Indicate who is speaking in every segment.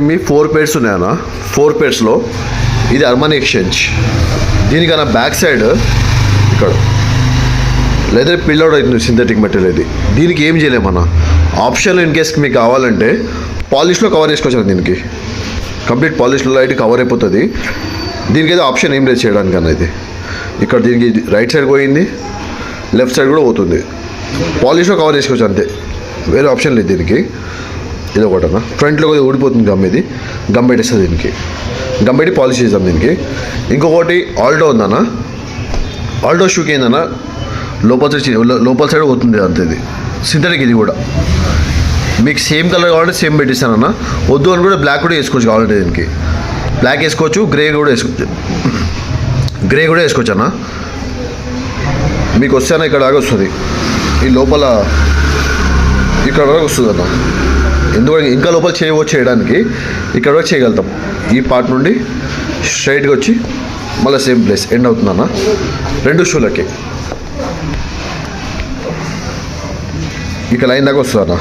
Speaker 1: మీ 4 pairs ఉన్నాయన్న. 4 పేర్స్లో ఇది Armani exchange. దీనికన్నా బ్యాక్ సైడ్ ఇక్కడ లెదర్ పిల్ అవుట్ అవుతుంది, సింథటిక్ మెటీరియల్ ఇది. దీనికి ఏం చేయలేమన్న, ఆప్షన్ ఇన్ కేస్ మీకు కావాలంటే పాలిష్లో కవర్ చేసుకోవచ్చు. దీనికి కంప్లీట్ పాలిష్లో లైట్ కవర్ అయిపోతుంది. దీనికైతే ఆప్షన్ ఏం లేదు చేయడానికి అన్న. ఇది ఇక్కడ దీనికి రైట్ సైడ్ పోయింది, లెఫ్ట్ సైడ్ కూడా పోతుంది. పాలిష్లో కవర్ చేసుకోవచ్చు అంతే, వేరే ఆప్షన్ లేదు దీనికి. ఇది ఒకటన్నా. ఫ్రంట్లో కొద్దిగా ఊడిపోతుంది గమ్, ఇది గమ్ పెట్టేస్తుంది దీనికి. గమ్ పెట్టి పాలిష్ చేద్దాం దీనికి. ఇంకొకటి ఆల్డో ఉందన్న. ఆల్డో షూకి ఏందన్న, లోపల సైడ్ పోతుంది అంతే. ఇది సింథటిక్. ఇది కూడా మీకు సేమ్ కలర్ కావాలంటే సేమ్ పెట్టిస్తానన్న. వద్దు అని కూడా బ్లాక్ కూడా వేసుకోవచ్చు కావాలంటే. దీనికి బ్లాక్ వేసుకోవచ్చు, గ్రే కూడా వేసుకోవచ్చు. గ్రే కూడా వేసుకోవచ్చు అన్న. మీకు వస్తేనా ఇక్కడ దాకా వస్తుంది, ఈ లోపల ఇక్కడ వరకు వస్తుంది అన్న. ఎందుకంటే ఇంకా లోపల చేయడానికి ఇక్కడ వరకు చేయగలుగుతాం. ఈ పార్ట్ నుండి స్ట్రైట్గా వచ్చి మళ్ళీ సేమ్ ప్లేస్ ఎండ్ అవుతుందన్న. 2 షూలకి ఇక లైన్ దాకా వస్తుంది అన్న.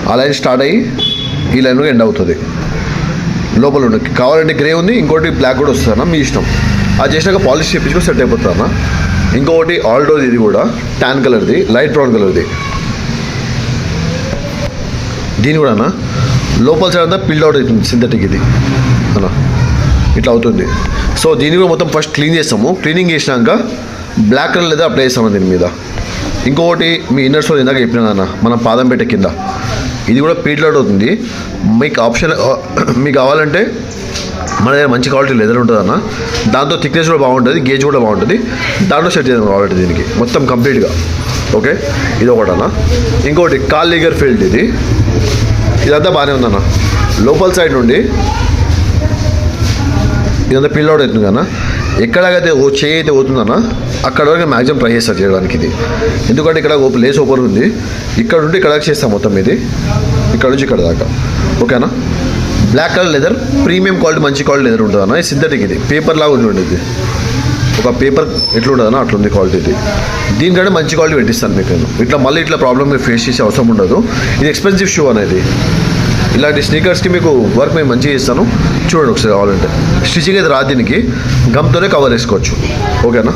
Speaker 1: ఆ లైన్ స్టార్ట్ అయ్యి ఈ లైన్ ఎండ్ అవుతుంది. లోపల ఉండి కావాలంటే గ్రే ఉంది, ఇంకోటి బ్లాక్ కూడా వస్తుంది అన్న, మీ ఇష్టం. అది చేసినాక పాలిష్ చేపించుకొని సెట్ అయిపోతుంది అన్న. ఇంకొకటి ఆల్డోది, ఇది కూడా ట్యాన్ కలర్ది, లైట్ బ్రౌన్ కలర్ది. దీని కూడా అన్న లోపల సైడ్ అంతా పిల్ అవుట్ అవుతుంది సింథటిక్ ఇది అన్న, ఇట్లా అవుతుంది. సో దీన్ని కూడా మొత్తం ఫస్ట్ క్లీన్ చేస్తాము. క్లీనింగ్ చేసినాక బ్లాక్ కలర్ లేదా అప్లై చేస్తాము దీని మీద. ఇంకొకటి మీ ఇన్నర్ సోల్ ఇందాక చెప్పినా అన్న, మనం పాదం పెట్టే కింద ఇది కూడా పీల్ అవుట్ అవుతుంది. మీకు ఆప్షన్ మీకు కావాలంటే మన దగ్గర మంచి క్వాలిటీ లెదర్ ఉంటుంది అన్న. దాంతో థిక్నెస్ కూడా బాగుంటుంది, గేజ్ కూడా బాగుంటుంది. దాంట్లో సెట్ చేద్దాం కావాలంటే దీనికి మొత్తం కంప్లీట్గా. ఓకే, ఇది ఒకటి అన్న. ఇంకోటి కాల్ లిగర్ ఫీల్డ్, ఇదంతా బాగానే ఉందన్న. లోపల సైడ్ నుండి ఇదంతా పిల్ అవుట్ అవుతుంది కన్నా. ఎక్కడైతే చేయి అయితే పోతుందన్న అక్కడ వరకు మ్యాక్సిమం ట్రై చేస్తారు చేయడానికి ఇది. ఎందుకంటే ఇక్కడ లేస్ ఓపెన్ ఉంది, ఇక్కడ నుండి ఇక్కడ చేస్తాం మొత్తం ఇది, ఇక్కడ నుంచి ఇక్కడ దాకా. ఓకేనా. Black colour leather, premium quality, మంచి క్వాలిటీ లెదర్ ఉంటుంది అన్న. ఇది సింథటిక్, ఇది పేపర్ లాగా ఉంటుంది. ఇది ఒక పేపర్ ఎట్లా ఉంటుందన్న అట్లుంది క్వాలిటీ. ఇది దీనికంటే మంచి క్వాలిటీ పెట్టిస్తాను మీకు నేను. ఇట్లా మళ్ళీ ఇట్లా ప్రాబ్లమ్ మీరు ఫేస్ చేసే అవసరం ఉండదు. ఇది ఎక్స్పెన్సివ్ షూ అనేది. ఇలాంటి స్నీకర్స్కి మీకు వర్క్ మేము మంచిగా ఇస్తాను, చూడండి ఒకసారి కావాలంటే. స్టిచ్చింగ్ అయితే రాదు, దీనికి గమ్తోనే కవర్ వేసుకోవచ్చు. ఓకేనా.